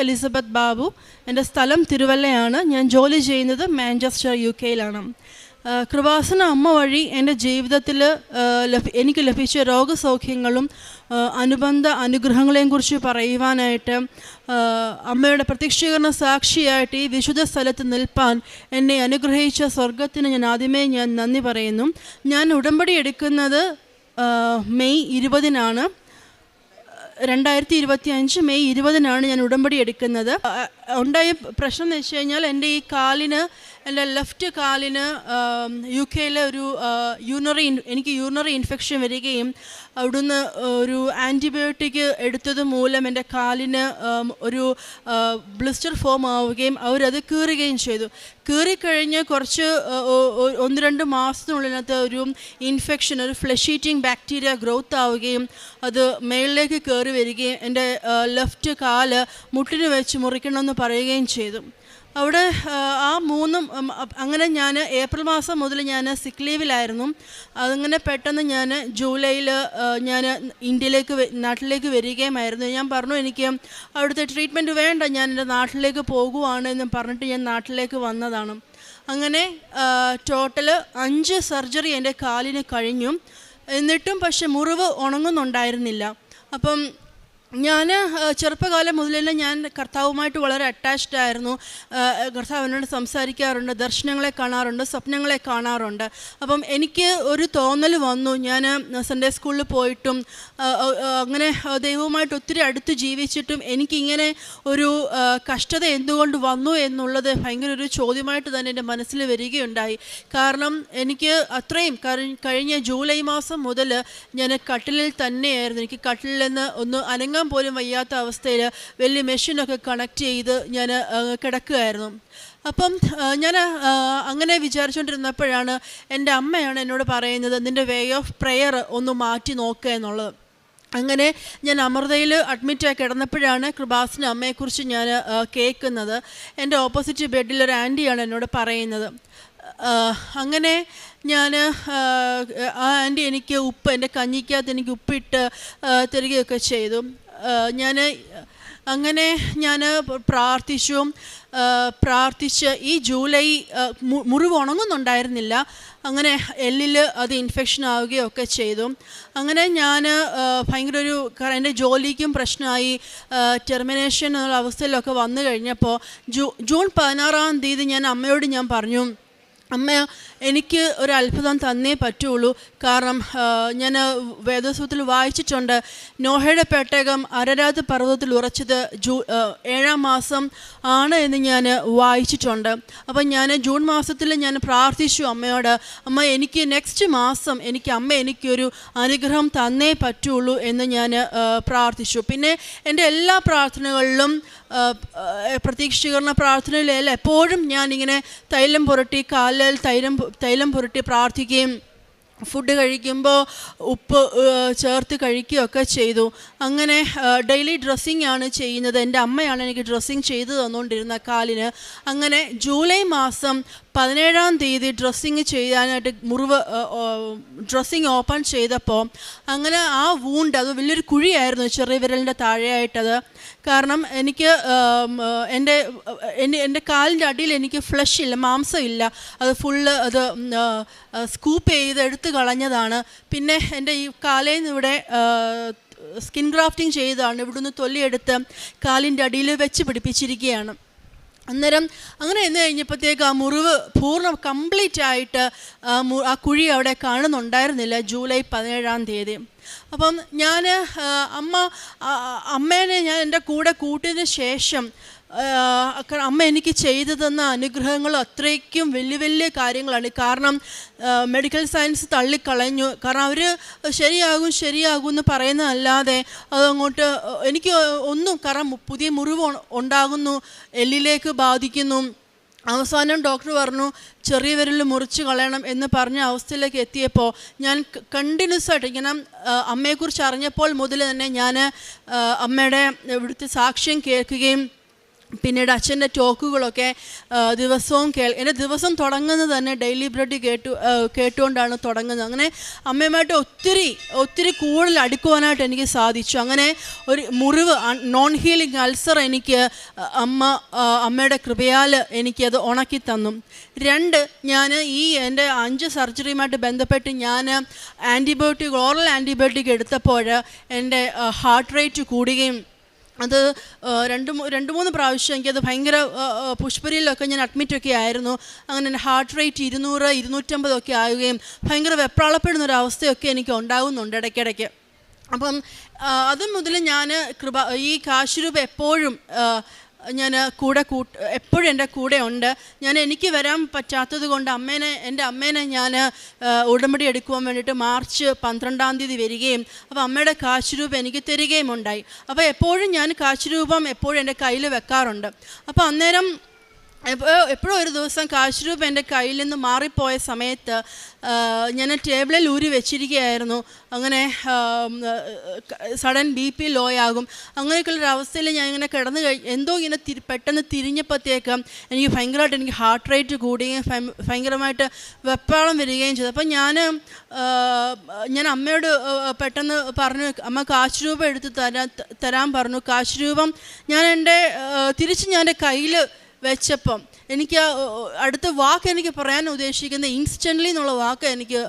Elizabeth Babu. എൻ്റെ സ്ഥലം തിരുവല്ലയാണ്. ഞാൻ ജോലി ചെയ്യുന്നത് മാഞ്ചസ്റ്റർ UK-യിലാണ്. കൃപാസന അമ്മ വഴി എൻ്റെ ജീവിതത്തിൽ എനിക്ക് ലഭിച്ച രോഗസൗഖ്യങ്ങളും അനുബന്ധ അനുഗ്രഹങ്ങളെയും കുറിച്ച് പറയുവാനായിട്ട്, അമ്മയുടെ പ്രത്യക്ഷീകരണ സാക്ഷിയായിട്ട് ഈ വിശുദ്ധ സ്ഥലത്ത് നിൽപ്പാൻ എന്നെ അനുഗ്രഹിച്ച സ്വർഗത്തിന് ഞാൻ നന്ദി പറയുന്നു. ഞാൻ ഉടമ്പടി എടുക്കുന്നത് മെയ് 20-നാണ്. 2025 മെയ് 20-നാണ് ഞാൻ ഉടമ്പടി എടുക്കുന്നത്. ഉണ്ടായ പ്രശ്നം എന്ന് വെച്ച് കഴിഞ്ഞാൽ, എൻ്റെ ഈ കാലിന്, എൻ്റെ ലെഫ്റ്റ് കാലിന് UK-യിലെ ഒരു എനിക്ക് യൂറിനറി ഇൻഫെക്ഷൻ വരികയും അവിടുന്ന് ഒരു ആൻറ്റിബയോട്ടിക് എടുത്തത് മൂലം എൻ്റെ കാലിന് ഒരു ബ്ലിസ്റ്റർ ഫോം ആവുകയും അവരത് കീറുകയും ചെയ്തു. കീറിക്കഴിഞ്ഞ് കുറച്ച് 1-2 മാസത്തിനുള്ളിനകത്ത് ഒരു ഇൻഫെക്ഷൻ, ഒരു ഫ്ലെഷ് ഈറ്റിംഗ് ബാക്ടീരിയ ഗ്രോത്ത് ആവുകയും അത് മേളിലേക്ക് കയറി വരികയും എൻ്റെ ലെഫ്റ്റ് കാല് മുട്ടിന് വെച്ച് മുറിക്കണമെന്ന് പറയുകയും ചെയ്തു. അവിടെ അങ്ങനെ ഞാൻ ഏപ്രിൽ മാസം മുതൽ ഞാൻ സിക്ക് ലീവിലായിരുന്നു. അതങ്ങനെ പെട്ടെന്ന് ഞാൻ ജൂലൈയിൽ ഞാൻ നാട്ടിലേക്ക് വരികയുമായിരുന്നു. ഞാൻ പറഞ്ഞു, എനിക്ക് അവിടുത്തെ ട്രീറ്റ്മെൻറ്റ് വേണ്ട, ഞാൻ എൻ്റെ നാട്ടിലേക്ക് പോകുവാണ് എന്ന് പറഞ്ഞിട്ട് ഞാൻ നാട്ടിലേക്ക് വന്നതാണ്. അങ്ങനെ ടോട്ടൽ 5 സർജറി എൻ്റെ കാലിന് കഴിഞ്ഞു. എന്നിട്ടും പക്ഷെ മുറിവ് ഉണങ്ങുന്നുണ്ടായിരുന്നില്ല. അപ്പം ഞാൻ ചെറുപ്പകാലം മുതലേ ഞാൻ കർത്താവുമായിട്ട് വളരെ അറ്റാച്ച്ഡ് ആയിരുന്നു. കർത്താവിനോട് സംസാരിക്കാറുണ്ട്, ദർശനങ്ങളെ കാണാറുണ്ട്, സ്വപ്നങ്ങളെ കാണാറുണ്ട്. അപ്പം എനിക്ക് ഒരു തോന്നൽ വന്നു, ഞാൻ സൺഡേ സ്കൂളിൽ പോയിട്ടും അങ്ങനെ ദൈവവുമായിട്ട് ഒത്തിരി അടുത്ത് ജീവിച്ചിട്ടും എനിക്കിങ്ങനെ ഒരു കഷ്ടത എന്തുകൊണ്ട് വന്നു എന്നുള്ളത് ഭയങ്കര ഒരു ചോദ്യമായിട്ട് തന്നെ എൻ്റെ മനസ്സിൽ വരികയുണ്ടായി. കാരണം എനിക്ക് അത്രയും കഴിഞ്ഞ ജൂലൈ മാസം മുതൽ ഞാൻ കട്ടിലിൽ തന്നെയായിരുന്നു. എനിക്ക് കട്ടിലിൽ നിന്ന് ഒന്ന് അനങ്ങാൻ പോലും വയ്യാത്ത അവസ്ഥയിൽ വലിയ മെഷീനൊക്കെ കണക്ട് ചെയ്ത് ഞാൻ കിടക്കുകയായിരുന്നു. അപ്പം ഞാൻ അങ്ങനെ വിചാരിച്ചുകൊണ്ടിരുന്നപ്പോഴാണ് എൻ്റെ അമ്മയാണ് എന്നോട് പറയുന്നത്, നിൻ്റെ വേ ഓഫ് പ്രെയർ ഒന്ന് മാറ്റി നോക്കുക എന്നുള്ളത്. അങ്ങനെ ഞാൻ അമൃതയിൽ അഡ്മിറ്റായി കിടന്നപ്പോഴാണ് കൃപാസന അമ്മയെക്കുറിച്ച് ഞാൻ കേൾക്കുന്നത്. എൻ്റെ ഓപ്പോസിറ്റ് ബെഡിൽ ഒരു ആൻറ്റിയാണ് എന്നോട് പറയുന്നത്. അങ്ങനെ ഞാൻ ആ ആൻറ്റി എനിക്ക് എൻ്റെ കഞ്ഞിക്കകത്ത് എനിക്ക് ഉപ്പിട്ട് തരികയൊക്കെ ചെയ്തു. ഞാൻ പ്രാർത്ഥിച്ച് ഈ ജൂലൈ മുറിവ് ഉണങ്ങുന്നുണ്ടായിരുന്നില്ല. അങ്ങനെ എല്ലിൽ അത് ഇൻഫെക്ഷൻ ആവുകയൊക്കെ ചെയ്തു. അങ്ങനെ ഞാൻ ഭയങ്കര എൻ്റെ ജോലിക്കും പ്രശ്നമായി, ടെർമിനേഷൻ എന്നുള്ള അവസ്ഥയിലൊക്കെ വന്നു കഴിഞ്ഞപ്പോൾ ജൂൺ 16-ാം തീയതി ഞാൻ അമ്മയോട് ഞാൻ പറഞ്ഞു, അമ്മ എനിക്ക് ഒരു അത്ഭുതം തന്നേ പറ്റുള്ളൂ. കാരണം ഞാൻ വേദപുസ്തകത്തിൽ വായിച്ചിട്ടുണ്ട്, നോഹയുടെ പെട്ടകം അരരാത് പർവ്വതത്തിൽ ഉറച്ചത് 7-ാം മാസം ആണ് എന്ന് ഞാൻ വായിച്ചിട്ടുണ്ട്. അപ്പം ഞാൻ ജൂൺ മാസത്തിൽ ഞാൻ പ്രാർത്ഥിച്ചു അമ്മയോട്, അമ്മ എനിക്ക് നെക്സ്റ്റ് മാസം എനിക്കൊരു അനുഗ്രഹം തന്നേ പറ്റുള്ളൂ എന്ന് ഞാൻ പ്രാർത്ഥിച്ചു. പിന്നെ എൻ്റെ എല്ലാ പ്രാർത്ഥനകളിലും, പ്രത്യക്ഷീകരണ പ്രാർത്ഥനയിലെല്ലാം എപ്പോഴും ഞാനിങ്ങനെ തൈലം പുരട്ടി, കാലിൽ തൈലം പുരട്ടി പ്രാർത്ഥിക്കുകയും ഫുഡ് കഴിക്കുമ്പോൾ ഉപ്പ് ചേർത്ത് കഴിക്കുകയൊക്കെ ചെയ്തു. അങ്ങനെ ഡെയിലി ഡ്രസ്സിങ് ആണ് ചെയ്യുന്നത്. എൻ്റെ അമ്മയാണ് എനിക്ക് ഡ്രസ്സിങ് ചെയ്തു തന്നുകൊണ്ടിരുന്ന കാലിന്. അങ്ങനെ ജൂലൈ മാസം 17-ാം തീയതി ഡ്രസ്സിങ് ചെയ്യാനായിട്ട് ഡ്രസ്സിങ് ഓപ്പൺ ചെയ്തപ്പോൾ അങ്ങനെ ആ വൂണ്ട്, അത് വലിയൊരു കുഴിയായിരുന്നു ചെറിയ വിരലിൻ്റെ താഴെയായിട്ടത്. കാരണം എനിക്ക് എൻ്റെ കാലിൻ്റെ അടിയിൽ എനിക്ക് ഫ്ലഷ് ഇല്ല, മാംസം ഇല്ല. അത് ഫുള്ള് അത് സ്കൂപ്പ് ചെയ്ത് എടുത്ത് കളഞ്ഞതാണ്. പിന്നെ എൻ്റെ ഈ കാലിൽ നിന്ന് ഇവിടെ സ്കിൻ ഗ്രാഫ്റ്റിംഗ് ചെയ്തതാണ്. ഇവിടുന്ന് തൊല്ലിയെടുത്ത് കാലിൻ്റെ അടിയിൽ വെച്ച് പിടിപ്പിച്ചിരിക്കുകയാണ്. അന്നേരം അങ്ങനെ എന്ന് കഴിഞ്ഞപ്പോഴത്തേക്ക് ആ മുറിവ് കംപ്ലീറ്റ് ആയിട്ട് ആ കുഴി അവിടെ കാണുന്നുണ്ടായിരുന്നില്ല ജൂലൈ 17-ാം തീയതി. അപ്പം അമ്മേനെ ഞാൻ എൻ്റെ കൂടെ കൂട്ടിയതിന് ശേഷം അമ്മ എനിക്ക് ചെയ്തു തന്ന അനുഗ്രഹങ്ങൾ അത്രയ്ക്കും വലിയ വലിയ കാര്യങ്ങളാണ്. കാരണം മെഡിക്കൽ സയൻസ് തള്ളിക്കളഞ്ഞു. കാരണം അവർ ശരിയാകും എന്ന് പറയുന്നതല്ലാതെ അതങ്ങോട്ട് എനിക്ക് ഒന്നും, കാരണം പുതിയ മുറിവ് ഉണ്ടാകുന്നു, എല്ലിലേക്ക് ബാധിക്കുന്നു. അവസാനം ഡോക്ടർ പറഞ്ഞു ചെറിയ വിരൽ മുറിച്ച് കളയണം എന്ന് പറഞ്ഞ അവസ്ഥയിലേക്ക് എത്തിയപ്പോൾ ഞാൻ കണ്ടിന്യൂസ് ആയിട്ട് ഇങ്ങനെ അമ്മയെക്കുറിച്ച് അറിഞ്ഞപ്പോൾ മുതൽ തന്നെ ഞാൻ അമ്മയുടെ ഇവിടുത്തെ സാക്ഷ്യം കേൾക്കുകയും പിന്നീട് അച്ഛൻ്റെ ടോക്കുകളൊക്കെ ദിവസവും എൻ്റെ ദിവസം തുടങ്ങുന്നത് തന്നെ ഡെയിലി ബ്രെഡ് കേട്ടുകൊണ്ടാണ് തുടങ്ങുന്നത്. അങ്ങനെ അമ്മയുമായിട്ട് ഒത്തിരി കൂടുതൽ അടുക്കുവാനായിട്ട് എനിക്ക് സാധിച്ചു. അങ്ങനെ ഒരു മുറിവ്, നോൺ ഹീലിംഗ് അൾസർ എനിക്ക് അമ്മയുടെ കൃപയാൽ എനിക്കത് ഉണക്കി തന്നു. 2, ഞാൻ എൻ്റെ 5 സർജറിയുമായിട്ട് ബന്ധപ്പെട്ട് ഞാൻ ഓറൽ ആൻറ്റിബയോട്ടിക് എടുത്തപ്പോൾ എൻ്റെ ഹാർട്ട് റേറ്റ് കൂടുകയും അത് 2-3 പ്രാവശ്യം എനിക്കത് ഭയങ്കര പുഷ്പരിയിലൊക്കെ ഞാൻ അഡ്മിറ്റൊക്കെ ആയിരുന്നു. അങ്ങനെ എൻ്റെ ഹാർട്ട് റേറ്റ് 200-250 ഒക്കെ ആവുകയും ഭയങ്കര വെപ്രാളപ്പെടുന്നൊരവസ്ഥയൊക്കെ എനിക്ക് ഉണ്ടാകുന്നുണ്ട് ഇടയ്ക്കിടയ്ക്ക്. അപ്പം അത് മുതൽ ഞാൻ ഈ കാശുരൂപ എപ്പോഴും ഞാൻ എപ്പോഴും എൻ്റെ കൂടെ ഉണ്ട്. എനിക്ക് വരാൻ പറ്റാത്തത് കൊണ്ട് എൻ്റെ അമ്മേനെ ഞാൻ ഉടമ്പടി എടുക്കുവാൻ വേണ്ടിയിട്ട് മാർച്ച് 12-ാം തീയതി വരികയും അപ്പോൾ അമ്മയുടെ കാശുരൂപം എനിക്ക് തരികയും ഉണ്ടായി. അപ്പോൾ എപ്പോഴും ഞാൻ കാശുരൂപം എപ്പോഴും എൻ്റെ കയ്യിൽ വെക്കാറുണ്ട്. അപ്പോൾ അന്നേരം എപ്പോഴും ഒരു ദിവസം കാശുരൂപം എൻ്റെ കയ്യിൽ നിന്ന് മാറിപ്പോയ സമയത്ത് ഞാൻ ടേബിളിൽ ഊരി വെച്ചിരിക്കുകയായിരുന്നു. അങ്ങനെ സഡൻ BP ലോ ആകും. അങ്ങനെയൊക്കെയുള്ളൊരവസ്ഥയിൽ ഞാൻ ഇങ്ങനെ കിടന്നു എന്തോ ഇങ്ങനെ പെട്ടെന്ന് തിരിഞ്ഞപ്പോഴത്തേക്കും എനിക്ക് ഭയങ്കരമായിട്ട് എനിക്ക് ഹാർട്ട് റേറ്റ് കൂടുകയും ഭയങ്കരമായിട്ട് വെപ്രാളം വരികയും ചെയ്തു. അപ്പം ഞാൻ അമ്മയോട് പെട്ടെന്ന് പറഞ്ഞു, അമ്മ കാശുരൂപം എടുത്ത് തരാൻ പറഞ്ഞു. കാശുരൂപം തിരിച്ച് ഞാൻ എൻ്റെ കയ്യിൽ വെച്ചപ്പം എനിക്ക് അടുത്ത വാക്ക് എനിക്ക് പറയാൻ ഉദ്ദേശിക്കുന്ന ഇൻസ്റ്റൻ്റ്ലി എന്നുള്ള വാക്ക് എനിക്ക്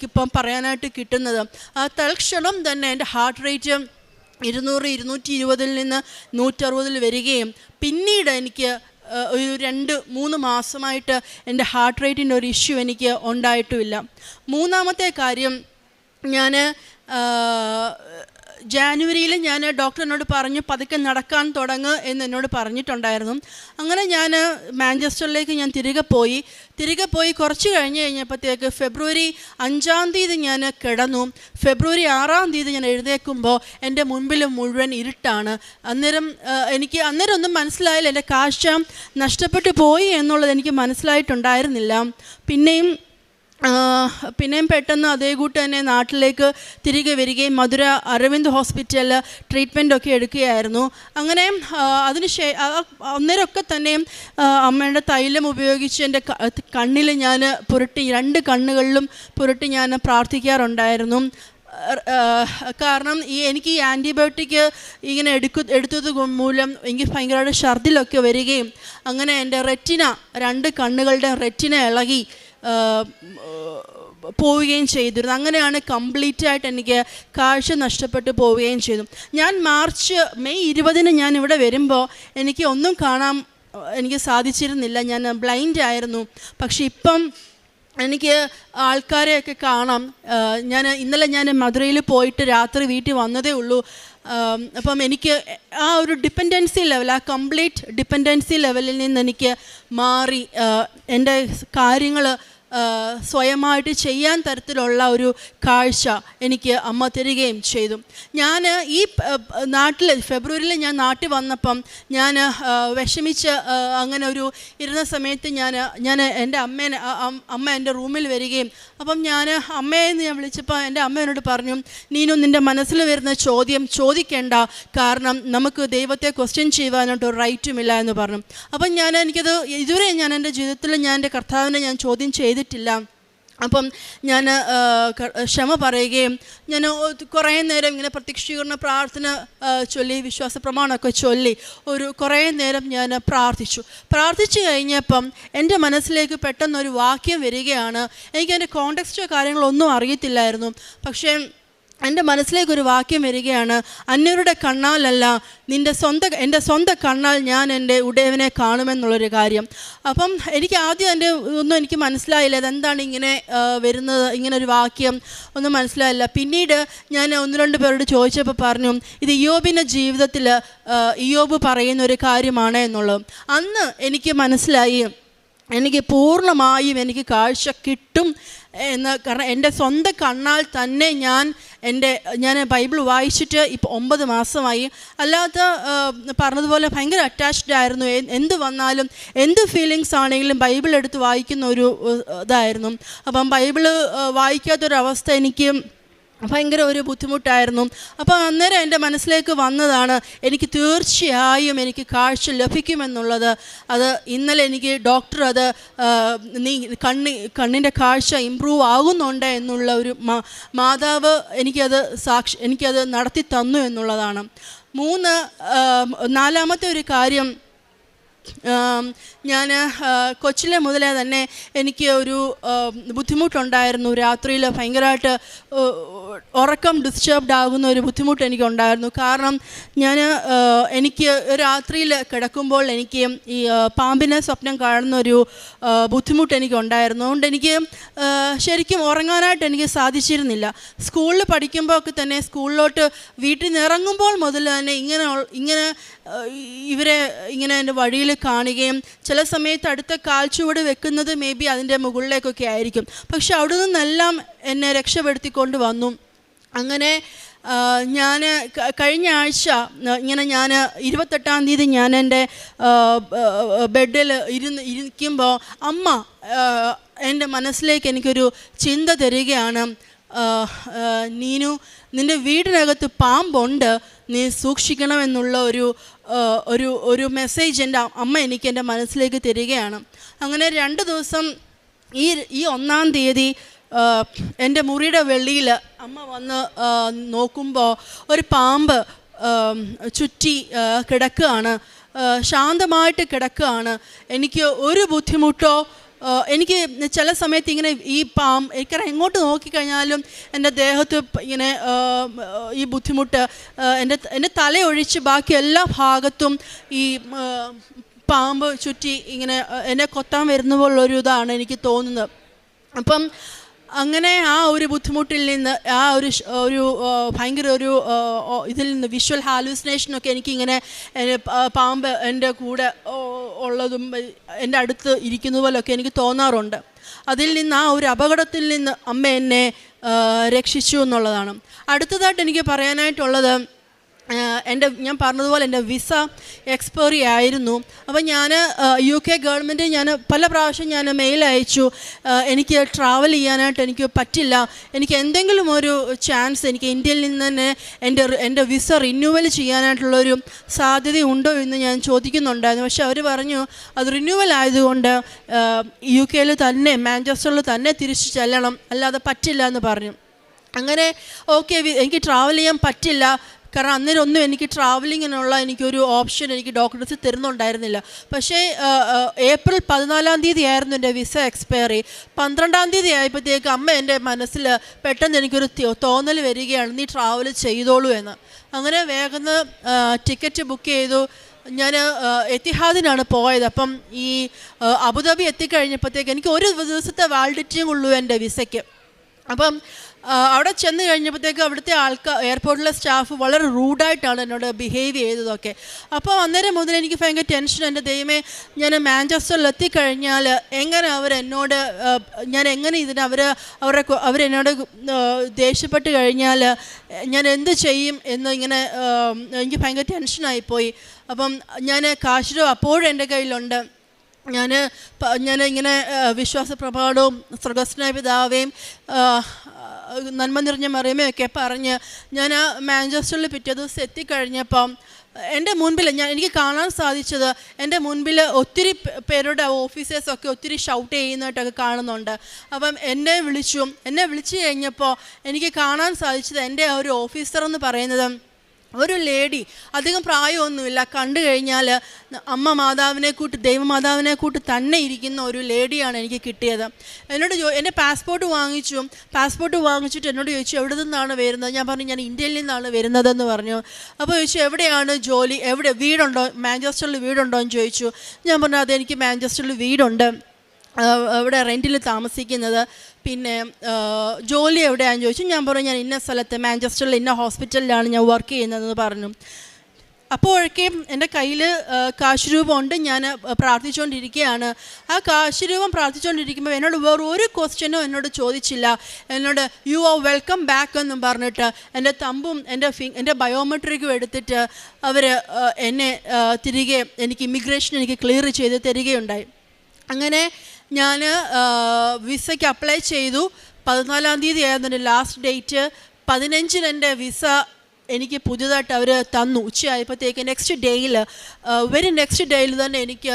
ഇപ്പം പറയാനായിട്ട് കിട്ടുന്നത്. തൽക്ഷണം തന്നെ എൻ്റെ ഹാർട്ട് റേറ്റ് 200-220 നിന്ന് 160 വരികയും പിന്നീട് എനിക്ക് ഒരു 2-3 മാസമായിട്ട് എൻ്റെ ഹാർട്ട് റേറ്റിൻ്റെ ഒരു ഇഷ്യൂ എനിക്ക് ഉണ്ടായിട്ടുമില്ല. 3-ാമത്തെ കാര്യം, ഞാൻ ജാനുവരിയിൽ ഞാൻ ഡോക്ടറിനോട് പറഞ്ഞു പതുക്കെ നടക്കാൻ തുടങ്ങുക എന്ന് എന്നോട് പറഞ്ഞിട്ടുണ്ടായിരുന്നു. അങ്ങനെ ഞാൻ മാഞ്ചസ്റ്ററിലേക്ക് ഞാൻ തിരികെ പോയി കുറച്ച് കഴിഞ്ഞപ്പോഴത്തേക്ക് ഫെബ്രുവരി 5-ാം തീയതി ഞാൻ കിടന്നു. ഫെബ്രുവരി 6-ാം തീയതി ഞാൻ എഴുന്നേൽക്കുമ്പോൾ എൻ്റെ മുൻപിൽ മുഴുവൻ ഇരുട്ടാണ്. അന്നേരം ഒന്നും മനസ്സിലായില്ല, എൻ്റെ കാഴ്ച നഷ്ടപ്പെട്ടു പോയി എന്നുള്ളത് എനിക്ക് മനസ്സിലായിട്ടുണ്ടായിരുന്നില്ല. പിന്നെയും പെട്ടെന്ന് അതേ കൂട്ട് തന്നെ നാട്ടിലേക്ക് തിരികെ വരികയും മധുര അരവിന്ദ് ഹോസ്പിറ്റലിൽ ട്രീറ്റ്മെൻറ്റൊക്കെ എടുക്കുകയായിരുന്നു. അങ്ങനെ അന്നേരമൊക്കെ തന്നെയും അമ്മയുടെ തൈലം ഉപയോഗിച്ച് എൻ്റെ കണ്ണിൽ ഞാൻ പുരട്ടി, 2 കണ്ണുകളിലും പുരട്ടി ഞാൻ പ്രാർത്ഥിക്കാറുണ്ടായിരുന്നു. കാരണം എനിക്ക് ഈ ആൻറ്റിബയോട്ടിക് ഇങ്ങനെ എടുത്തത് മൂലം എനിക്ക് ഭയങ്കരമായിട്ട് ഛർദിലൊക്കെ വരികയും അങ്ങനെ എൻ്റെ 2 കണ്ണുകളുടെ റെറ്റിന ഇളകി പോവുകയും ചെയ്തിരുന്നു. അങ്ങനെയാണ് കംപ്ലീറ്റ് ആയിട്ട് എനിക്ക് കാഴ്ച നഷ്ടപ്പെട്ടു പോവുകയും ചെയ്തു. ഞാൻ മെയ് 20-ന് ഞാൻ ഇവിടെ വരുമ്പോൾ എനിക്ക് ഒന്നും കാണാൻ എനിക്ക് സാധിച്ചിരുന്നില്ല, ഞാൻ ബ്ലൈൻഡ് ആയിരുന്നു. പക്ഷെ ഇപ്പം എനിക്ക് ആൾക്കാരെയൊക്കെ കാണാം. ഇന്നലെ ഞാൻ മധുരയിൽ പോയിട്ട് രാത്രി വീട്ടിൽ വന്നതേ ഉള്ളൂ. അപ്പം എനിക്ക് ആ ഒരു ഡിപ്പെൻഡൻസി ലെവൽ, ആ കംപ്ലീറ്റ് ഡിപ്പെൻഡൻസി ലെവലിൽ നിന്ന് എനിക്ക് മാറി എൻ്റെ കാര്യങ്ങൾ സ്വയമായിട്ട് ചെയ്യാൻ തരത്തിലുള്ള ഒരു കാഴ്ച എനിക്ക് അമ്മ തരികയും ചെയ്തു. ഞാൻ ഈ ഫെബ്രുവരിയിൽ ഞാൻ നാട്ടിൽ വന്നപ്പം ഞാൻ വിഷമിച്ച് അങ്ങനെ ഒരു ഇരുന്ന സമയത്ത് ഞാൻ എൻ്റെ അമ്മ എൻ്റെ റൂമിൽ വരികയും അപ്പം അമ്മയെന്ന് ഞാൻ വിളിച്ചപ്പോൾ എൻ്റെ അമ്മ എന്നോട് പറഞ്ഞു, നീനു നിൻ്റെ മനസ്സിൽ വരുന്ന ചോദ്യം ചോദിക്കേണ്ട, കാരണം നമുക്ക് ദൈവത്തെ ക്വസ്റ്റ്യൻ ചെയ്യുവാനായിട്ട് ഒരു റൈറ്റുമില്ല എന്ന് പറഞ്ഞു. അപ്പം എനിക്കത് ഇതുവരെ ഞാൻ എൻ്റെ ജീവിതത്തിൽ ഞാൻ എൻ്റെ കർത്താവിനെ ഞാൻ ചോദ്യം ചെയ്തിട്ടില്ല. അപ്പം ഞാൻ ക്ഷമ പറയുകയും ഞാൻ കുറേ നേരം ഇങ്ങനെ പ്രത്യക്ഷീകരണ പ്രാർത്ഥന ചൊല്ലി, വിശ്വാസ പ്രമാണമൊക്കെ ചൊല്ലി കുറേ നേരം ഞാൻ പ്രാർത്ഥിച്ചു കഴിഞ്ഞപ്പം എൻ്റെ മനസ്സിലേക്ക് പെട്ടെന്നൊരു വാക്യം വരികയാണ്. എനിക്കതിൻ്റെ കോണ്ടെക്സ്റ്റോ കാര്യങ്ങളൊന്നും അറിയത്തില്ലായിരുന്നു. പക്ഷേ എൻ്റെ മനസ്സിലേക്കൊരു വാക്യം വരികയാണ്, അന്യരുടെ കണ്ണാലല്ല എൻ്റെ സ്വന്തം കണ്ണാൽ ഞാൻ എൻ്റെ ഉടയവനെ കാണുമെന്നുള്ളൊരു കാര്യം. അപ്പം എനിക്ക് ആദ്യം ഒന്നും എനിക്ക് മനസ്സിലായില്ല, അതെന്താണ് ഇങ്ങനെ വരുന്നത്, ഇങ്ങനൊരു വാക്യം ഒന്നും മനസ്സിലായില്ല. പിന്നീട് ഞാൻ 1-2 പേരോട് ചോദിച്ചപ്പോൾ പറഞ്ഞു, ഇത് ഇയ്യോബിൻ്റെ ജീവിതത്തിൽ ഇയ്യോബ് പറയുന്നൊരു കാര്യമാണ് എന്നുള്ളത്. അന്ന് എനിക്ക് മനസ്സിലായി എനിക്ക് പൂർണ്ണമായും എനിക്ക് കാഴ്ച കിട്ടും എന്ന്. കാരണം എൻ്റെ സ്വന്തം കണ്ണാൽ തന്നെ ഞാൻ ബൈബിൾ വായിച്ചിട്ട് ഇപ്പോൾ 9 മാസമായി. അല്ലാത്ത പറഞ്ഞതുപോലെ ഭയങ്കര അറ്റാച്ച്ഡ് ആയിരുന്നു. എന്ത് വന്നാലും എന്ത് ഫീലിങ്സ് ആണെങ്കിലും ബൈബിൾ എടുത്ത് വായിക്കുന്ന ഒരു ഇതായിരുന്നു. അപ്പം ബൈബിള് വായിക്കാത്തൊരവസ്ഥ എനിക്ക് ഭയങ്കര ഒരു ബുദ്ധിമുട്ടായിരുന്നു. അപ്പോൾ അന്നേരം എൻ്റെ മനസ്സിലേക്ക് വന്നതാണ് എനിക്ക് തീർച്ചയായും എനിക്ക് കാഴ്ച ലഭിക്കുമെന്നുള്ളത്. അത് ഇന്നലെ എനിക്ക് ഡോക്ടർ അത് നീ കണ്ണിൻ്റെ കാഴ്ച ഇമ്പ്രൂവ് ആകുന്നുണ്ട് എന്നുള്ള ഒരു മാതാവ് എനിക്കത് നടത്തി തന്നു എന്നുള്ളതാണ്. നാലാമത്തെ ഒരു കാര്യം, ഞാൻ കൊച്ചിലെ മുതലേ തന്നെ എനിക്ക് ഒരു ബുദ്ധിമുട്ടുണ്ടായിരുന്നു. രാത്രിയിൽ ഭയങ്കരമായിട്ട് ഉറക്കം ഡിസ്റ്റർബ്ഡ് ആകുന്ന ഒരു ബുദ്ധിമുട്ട് എനിക്കുണ്ടായിരുന്നു. കാരണം എനിക്ക് രാത്രിയിൽ കിടക്കുമ്പോൾ എനിക്ക് ഈ പാമ്പിനെ സ്വപ്നം കാണുന്നൊരു ബുദ്ധിമുട്ട് എനിക്കുണ്ടായിരുന്നു. അതുകൊണ്ട് എനിക്ക് ശരിക്കും ഉറങ്ങാനായിട്ട് എനിക്ക് സാധിച്ചിരുന്നില്ല. സ്കൂളിൽ പഠിക്കുമ്പോൾ ഒക്കെ തന്നെ സ്കൂളിലോട്ട് വീട്ടിൽ നിന്ന് ഇറങ്ങുമ്പോൾ മുതൽ തന്നെ ഇങ്ങനെ ഇവരെ ഇങ്ങനെ എൻ്റെ വഴിയിൽ കാണുകയും ചില സമയത്ത് അടുത്ത കാൽച്ചുവട് വെക്കുന്നത് മേ ബി അതിൻ്റെ മുകളിലേക്കൊക്കെ ആയിരിക്കും. പക്ഷെ അവിടെ നിന്നെല്ലാം എന്നെ രക്ഷപ്പെടുത്തിക്കൊണ്ട് വന്നു. അങ്ങനെ ഞാൻ കഴിഞ്ഞ ആഴ്ച ഇങ്ങനെ 28-ാം തീയതി ഞാൻ എൻ്റെ ബെഡിൽ ഇരിക്കുമ്പോൾ അമ്മ എൻ്റെ മനസ്സിലേക്ക് എനിക്കൊരു ചിന്ത തരികയാണ്, നീനു നിൻ്റെ വീടിനകത്ത് പാമ്പുണ്ട്, നീ സൂക്ഷിക്കണമെന്നുള്ള ഒരു മെസ്സേജ് എൻ്റെ അമ്മ എനിക്ക് എൻ്റെ മനസ്സിലേക്ക് തരികയാണ്. അങ്ങനെ 2 ദിവസം ഈ 1-ാം തീയതി എൻ്റെ മുറിയുടെ വെളിയിൽ അമ്മ വന്ന് നോക്കുമ്പോൾ ഒരു പാമ്പ് ചുറ്റി കിടക്കുകയാണ്, ശാന്തമായിട്ട് കിടക്കുകയാണ്. എനിക്ക് ഒരു ബുദ്ധിമുട്ടോ എനിക്ക് ചില സമയത്ത് ഇങ്ങനെ ഈ എനിക്കറിയാം എങ്ങോട്ട് നോക്കിക്കഴിഞ്ഞാലും എൻ്റെ ദേഹത്ത് ഇങ്ങനെ ഈ ബുദ്ധിമുട്ട് എൻ്റെ തലയൊഴിച്ച് ബാക്കി എല്ലാ ഭാഗത്തും ഈ പാമ്പ് ചുറ്റി ഇങ്ങനെ എന്നെ കൊത്താൻ വരുന്ന പോലുള്ളൊരു ഇതാണ് എനിക്ക് തോന്നുന്നത്. അപ്പം അങ്ങനെ ആ ഒരു ബുദ്ധിമുട്ടിൽ നിന്ന് ഒരു ഭയങ്കര ഇതിൽ നിന്ന് വിഷ്വൽ ഹാലൂസിനേഷനൊക്കെ എനിക്കിങ്ങനെ പാമ്പ് എൻ്റെ കൂടെ ഉള്ളതും എൻ്റെ അടുത്ത് ഇരിക്കുന്ന പോലൊക്കെ എനിക്ക് തോന്നാറുണ്ട്. അതിൽ നിന്ന് ആ ഒരു അപകടത്തിൽ നിന്ന് അമ്മ എന്നെ രക്ഷിച്ചു എന്നുള്ളതാണ്. അടുത്തതായിട്ട് എനിക്ക് പറയാനായിട്ടുള്ളത്, ഞാൻ പറഞ്ഞതുപോലെ എൻ്റെ വിസ എക്സ്പയറി ആയിരുന്നു. അപ്പം UK ഗവൺമെൻറ് പല പ്രാവശ്യം മെയിൽ അയച്ചു, എനിക്ക് ട്രാവൽ ചെയ്യാനായിട്ട് എനിക്ക് പറ്റില്ല, എനിക്ക് എന്തെങ്കിലും ഒരു ചാൻസ് എനിക്ക് ഇന്ത്യയിൽ നിന്ന് തന്നെ എൻ്റെ വിസ റിന്യൂവൽ ചെയ്യാനായിട്ടുള്ളൊരു സാധ്യതയുണ്ടോ എന്ന് ഞാൻ ചോദിക്കുന്നുണ്ടായിരുന്നു. പക്ഷെ അവർ പറഞ്ഞു അത് റിന്യൂവൽ ആയതുകൊണ്ട് UK തന്നെ മാഞ്ചസ്റ്ററിൽ തന്നെ തിരിച്ചു ചെല്ലണം, അല്ലാതെ പറ്റില്ല എന്ന് പറഞ്ഞു. അങ്ങനെ ഓക്കെ, എനിക്ക് ട്രാവൽ ചെയ്യാൻ പറ്റില്ല, കാരണം അന്നേരമൊന്നും എനിക്ക് ട്രാവലിങ്ങിനുള്ള എനിക്കൊരു ഓപ്ഷൻ എനിക്ക് ഡോക്ടേഴ്സ് തരുന്നുണ്ടായിരുന്നില്ല. പക്ഷേ ഏപ്രിൽ 14-ാം തീയതി ആയിരുന്നു എൻ്റെ വിസ എക്സ്പയറി. 12-ാം തീയതി ആയപ്പോഴത്തേക്ക് അമ്മ എൻ്റെ മനസ്സിൽ പെട്ടെന്ന് എനിക്കൊരു തോന്നൽ വരികയാണ്, നീ ട്രാവൽ ചെയ്തോളൂ എന്ന്. അങ്ങനെ വേഗം ടിക്കറ്റ് ബുക്ക് ചെയ്തു. ഞാൻ എത്തിഹാദിനാണ് പോയത്. അപ്പം ഈ അബുദാബി എത്തിക്കഴിഞ്ഞപ്പോഴത്തേക്ക് എനിക്ക് ഒരു ദിവസത്തെ വാലിഡിറ്റിയും ഉള്ളൂ എൻ്റെ വിസയ്ക്ക്. അപ്പം അവിടെ ചെന്ന് കഴിഞ്ഞപ്പോഴത്തേക്ക് അവിടുത്തെ എയർപോർട്ടിലെ സ്റ്റാഫ് വളരെ റൂഡായിട്ടാണ് എന്നോട് ബിഹേവ് ചെയ്തതൊക്കെ. അപ്പോൾ അന്നേരം മുതൽ എനിക്ക് ഭയങ്കര ടെൻഷൻ, എൻ്റെ ദൈവമേ ഞാൻ മാഞ്ചസ്റ്ററിൽ എത്തിക്കഴിഞ്ഞാൽ എങ്ങനെ ഞാൻ എങ്ങനെ അവരെന്നോട് ദേഷ്യപ്പെട്ട് കഴിഞ്ഞാൽ ഞാൻ എന്ത് ചെയ്യും എന്ന് എനിക്ക് ഭയങ്കര ടെൻഷനായിപ്പോയി. അപ്പം ഞാൻ കാശ് രൂപ അപ്പോഴും എൻ്റെ കയ്യിലുണ്ട്. ഞാൻ ഇങ്ങനെ വിശ്വാസ പ്രമാണവും സ്വർഗ്ഗസ്ഥനായ പിതാവേയും നന്മ നിറഞ്ഞ മറിയമൊക്കെ പറഞ്ഞ് ഞാൻ മാഞ്ചസ്റ്ററിൽ പിറ്റേ ദിവസം എത്തിക്കഴിഞ്ഞപ്പം എൻ്റെ മുൻപിൽ എനിക്ക് കാണാൻ സാധിച്ചത്, എൻ്റെ മുൻപിൽ ഒത്തിരി പേരുടെ ഓഫീസേഴ്സൊക്കെ ഒത്തിരി ഷൗട്ട് ചെയ്യുന്നതായിട്ടൊക്കെ കാണുന്നുണ്ട്. അപ്പം എന്നെ വിളിച്ചു കഴിഞ്ഞപ്പോൾ എനിക്ക് കാണാൻ സാധിച്ചത് എൻ്റെ ഒരു ഓഫീസർ എന്ന് പറയുന്നത് ഒരു ലേഡി, അധികം പ്രായമൊന്നുമില്ല, കണ്ടു കഴിഞ്ഞാൽ അമ്മ മാതാവിനെ കൂട്ട് ദൈവമാതാവിനെ കൂട്ട് തന്നെ ഇരിക്കുന്ന ഒരു ലേഡിയാണ് എനിക്ക് കിട്ടിയത്. എന്നോട് എൻ്റെ പാസ്പോർട്ട് വാങ്ങിച്ചിട്ട് എന്നോട് ചോദിച്ചു എവിടെ നിന്നാണ് വരുന്നത്. ഞാൻ പറഞ്ഞു ഞാൻ ഇന്ത്യയിൽ നിന്നാണ് വരുന്നതെന്ന് പറഞ്ഞു. അപ്പോൾ ചോദിച്ചു എവിടെയാണ് ജോലി, വീടുണ്ടോ, മാഞ്ചസ്റ്ററിൽ വീടുണ്ടോ എന്ന് ചോദിച്ചു. ഞാൻ പറഞ്ഞു അതെനിക്ക് മാഞ്ചസ്റ്ററിൽ വീടുണ്ട്, ഇവിടെ റെൻറ്റിൽ താമസിക്കുന്നത്, പിന്നെ ജോലി എവിടെയാണെന്ന് ചോദിച്ചു. ഞാൻ പറഞ്ഞു ഞാൻ ഇന്ന സ്ഥലത്ത് മാഞ്ചസ്റ്ററിൽ ഇന്ന ഹോസ്പിറ്റലിലാണ് ഞാൻ വർക്ക് ചെയ്യുന്നതെന്ന് പറഞ്ഞു. അപ്പോഴേക്കും എൻ്റെ കയ്യിൽ കാശ് രൂപമുണ്ട്, ഞാൻ പ്രാർത്ഥിച്ചുകൊണ്ടിരിക്കുകയാണ്. ആ കാശ് രൂപം പ്രാർത്ഥിച്ചുകൊണ്ടിരിക്കുമ്പോൾ എന്നോട് വേറെ ഒരു ക്വസ്റ്റ്യനോ എന്നോട് ചോദിച്ചില്ല. എന്നോട് യു ആർ വെൽക്കം ബാക്ക് എന്നും പറഞ്ഞിട്ട് എൻ്റെ തമ്പും എൻ്റെ ബയോമെട്രിക്കും എടുത്തിട്ട് അവർ എന്നെ തിരികെ എനിക്ക് ക്ലിയർ ചെയ്ത് തരികയുണ്ടായി. അങ്ങനെ ഞാൻ വിസയ്ക്ക് അപ്ലൈ ചെയ്തു. 14-ാം തീയതി ആയിരുന്നു എൻ്റെ ലാസ്റ്റ് ഡേറ്റ്. 15-ന് എൻ്റെ വിസ എനിക്ക് പുതിയതായിട്ട് അവർ തന്നു. ഉച്ചയായപ്പോഴത്തേക്ക് വെരി നെക്സ്റ്റ് ഡേയിൽ തന്നെ എനിക്ക്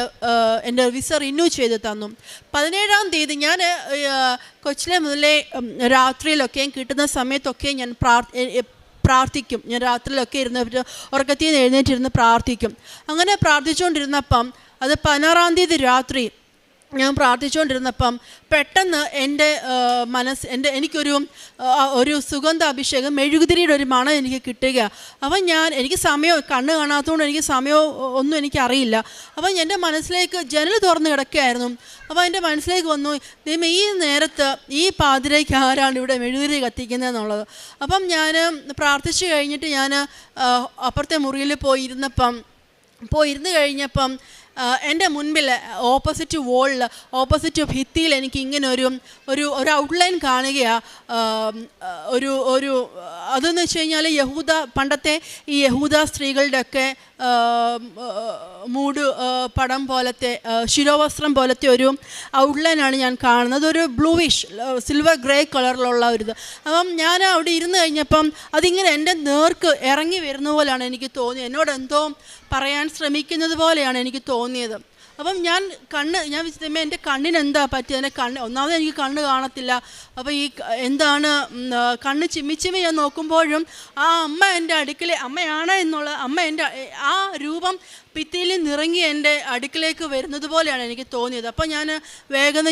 എൻ്റെ വിസ റിന്യൂ ചെയ്ത് തന്നു. 17-ാം തീയതി ഞാൻ കൊച്ചിലെ മുതലേ രാത്രിയിലൊക്കെയും കിട്ടുന്ന സമയത്തൊക്കെ ഞാൻ പ്രാർത്ഥിക്കും. ഞാൻ രാത്രിയിലൊക്കെ ഉറക്കത്തിൽ നിന്ന് എഴുന്നേറ്റിരുന്ന് പ്രാർത്ഥിക്കും. അങ്ങനെ പ്രാർത്ഥിച്ചുകൊണ്ടിരുന്നപ്പം അത് 16-ാം തീയതി രാത്രി ഞാൻ പ്രാർത്ഥിച്ചുകൊണ്ടിരുന്നപ്പം പെട്ടെന്ന് എൻ്റെ എനിക്കൊരു സുഗന്ധ അഭിഷേകം, മെഴുകുതിരിയുടെ ഒരു മണം എനിക്ക് കിട്ടുക. അപ്പം എനിക്ക് സമയം, കണ്ണ് കാണാത്തതുകൊണ്ട് എനിക്ക് സമയം ഒന്നും എനിക്കറിയില്ല. അപ്പം എൻ്റെ മനസ്സിലേക്ക് ജനൽ തുറന്ന് കിടക്കുകയായിരുന്നു. അപ്പോൾ എൻ്റെ മനസ്സിലേക്ക് വന്നു, ദൈവമേ, ഈ നേരത്ത് ഈ പാതിരയ്ക്ക് ആരാണ് ഇവിടെ മെഴുകുതിരി കത്തിക്കുന്നതെന്നുള്ളത്. അപ്പം ഞാൻ പ്രാർത്ഥിച്ചു കഴിഞ്ഞിട്ട് ഞാൻ അപ്പുറത്തെ മുറിയിൽ പോയിരുന്ന് കഴിഞ്ഞപ്പം എൻ്റെ മുൻപിൽ ഓപ്പോസിറ്റ് വോളിൽ, ഓപ്പോസിറ്റ് ഭിത്തിയിൽ എനിക്ക് ഇങ്ങനെ ഒരു ഔട്ട്ലൈൻ കാണുകയാണ്. അതെന്ന് വെച്ച് കഴിഞ്ഞാൽ പണ്ടത്തെ ഈ യഹൂദ സ്ത്രീകളുടെയൊക്കെ പടം പോലത്തെ, ശിരോവസ്ത്രം പോലത്തെ ഒരു ഔട്ട്ലൈനാണ് ഞാൻ കാണുന്നത്. ഒരു ബ്ലൂവിഷ് സിൽവർ ഗ്രേ കളറിലുള്ള ഒരിത്. അപ്പം ഞാൻ അവിടെ ഇരുന്ന് കഴിഞ്ഞപ്പം അതിങ്ങനെ എൻ്റെ നേർക്ക് ഇറങ്ങി വരുന്ന പോലെയാണ് എനിക്ക് തോന്നിയത്. എന്നോട് എന്തോ പറയാൻ ശ്രമിക്കുന്നത് പോലെയാണ് എനിക്ക് തോന്നിയത്. അപ്പം ഞാൻ വിചാരിച്ചമ്മേ, എൻ്റെ കണ്ണിന് എന്താ പറ്റിയത്? ഒന്നാമത് എനിക്ക് കണ്ണ് കാണത്തില്ല. അപ്പോൾ ഈ എന്താണ്, കണ്ണ് ചിമ്മിച്ചിമ്മി ഞാൻ നോക്കുമ്പോഴും ആ അമ്മ എൻ്റെ അടുക്കൽ അമ്മയാണ് എന്നുള്ള എൻ്റെ ആ രൂപം ഭിത്തിയിൽ നിറങ്ങി എൻ്റെ അടുക്കിലേക്ക് വരുന്നത് പോലെയാണ് എനിക്ക് തോന്നിയത്. അപ്പോൾ ഞാൻ വേഗം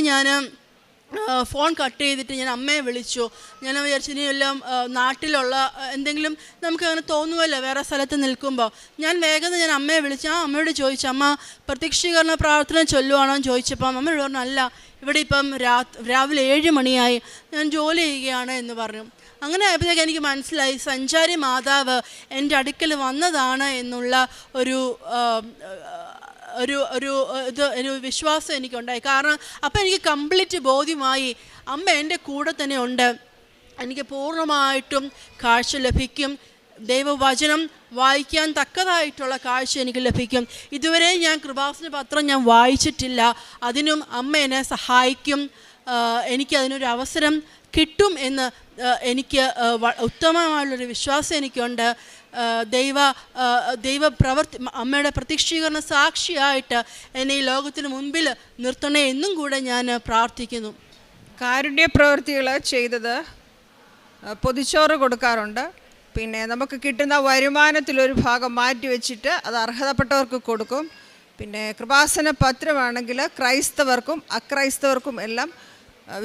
ഫോൺ കട്ട് ചെയ്തിട്ട് ഞാൻ അമ്മയെ വിളിച്ചു. ഞാൻ വിചാരിച്ചു ഇനി എല്ലാം നാട്ടിലുള്ള എന്തെങ്കിലും നമുക്ക് അങ്ങനെ തോന്നുമല്ലോ വേറെ സ്ഥലത്ത് നിൽക്കുമ്പോൾ. ഞാൻ അമ്മയെ വിളിച്ചു. അമ്മയോട് ചോദിച്ചു, അമ്മ പ്രത്യക്ഷീകരണ പ്രാർത്ഥന ചൊല്ലുവാണോ എന്ന് ചോദിച്ചപ്പം അമ്മയോട് പറഞ്ഞു, അല്ല, ഇവിടെ ഇപ്പം രാവിലെ 7 മണിയായി, ഞാൻ ജോലി ചെയ്യുകയാണ് എന്ന് പറഞ്ഞു. അങ്ങനെ ആയപ്പോഴത്തേക്ക് എനിക്ക് മനസ്സിലായി സഞ്ചാരി മാതാവ് എൻ്റെ അടുക്കൽ വന്നതാണ് എന്നുള്ള ഒരു വിശ്വാസം എനിക്കുണ്ടായി. കാരണം അപ്പം എനിക്ക് കംപ്ലീറ്റ് ബോധ്യമായി, അമ്മ എൻ്റെ കൂടെ തന്നെ ഉണ്ട്, എനിക്ക് പൂർണ്ണമായിട്ടും കാഴ്ച ലഭിക്കും, ദൈവവചനം വായിക്കാൻ തക്കതായിട്ടുള്ള കാഴ്ച എനിക്ക് ലഭിക്കും. ഇതുവരെ ഞാൻ കൃപാസന പത്രം വായിച്ചിട്ടില്ല, അതിനും അമ്മ എന്നെ സഹായിക്കും, എനിക്കതിനൊരു അവസരം കിട്ടും എന്ന് എനിക്ക് ഉത്തമമായുള്ളൊരു വിശ്വാസം എനിക്കുണ്ട്. അമ്മയുടെ പ്രത്യക്ഷീകരണ സാക്ഷിയായിട്ട് എന്നെ ഈ ലോകത്തിന് മുൻപിൽ നിർത്തണേ എന്നും കൂടെ ഞാൻ പ്രാർത്ഥിക്കുന്നു. കാരുണ്യ പ്രവൃത്തികൾ ചെയ്തത് പൊതിച്ചോറ് കൊടുക്കാറുണ്ട്. പിന്നെ നമുക്ക് കിട്ടുന്ന വരുമാനത്തിലൊരു ഭാഗം മാറ്റി വെച്ചിട്ട് അത് അർഹതപ്പെട്ടവർക്ക് കൊടുക്കും. പിന്നെ കൃപാസന പത്രമാണെങ്കിൽ ക്രൈസ്തവർക്കും അക്രൈസ്തവർക്കും എല്ലാം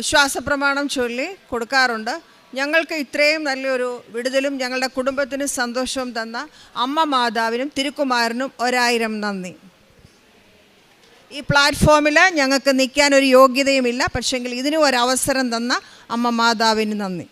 വിശ്വാസപ്രമാണം ചൊല്ലി കൊടുക്കാറുണ്ട്. ഞങ്ങൾക്ക് ഇത്രയും നല്ലൊരു വിടുതലും ഞങ്ങളുടെ കുടുംബത്തിന് സന്തോഷവും തന്ന അമ്മ മാതാവിനും തിരുക്കുമാരനും 1000 നന്ദി. ഈ പ്ലാറ്റ്ഫോമിൽ ഞങ്ങൾക്ക് നിൽക്കാൻ ഒരു യോഗ്യതയുമില്ല, പക്ഷേങ്കിൽ ഇതിനും ഒരു അവസരം തന്ന അമ്മ മാതാവിന് നന്ദി.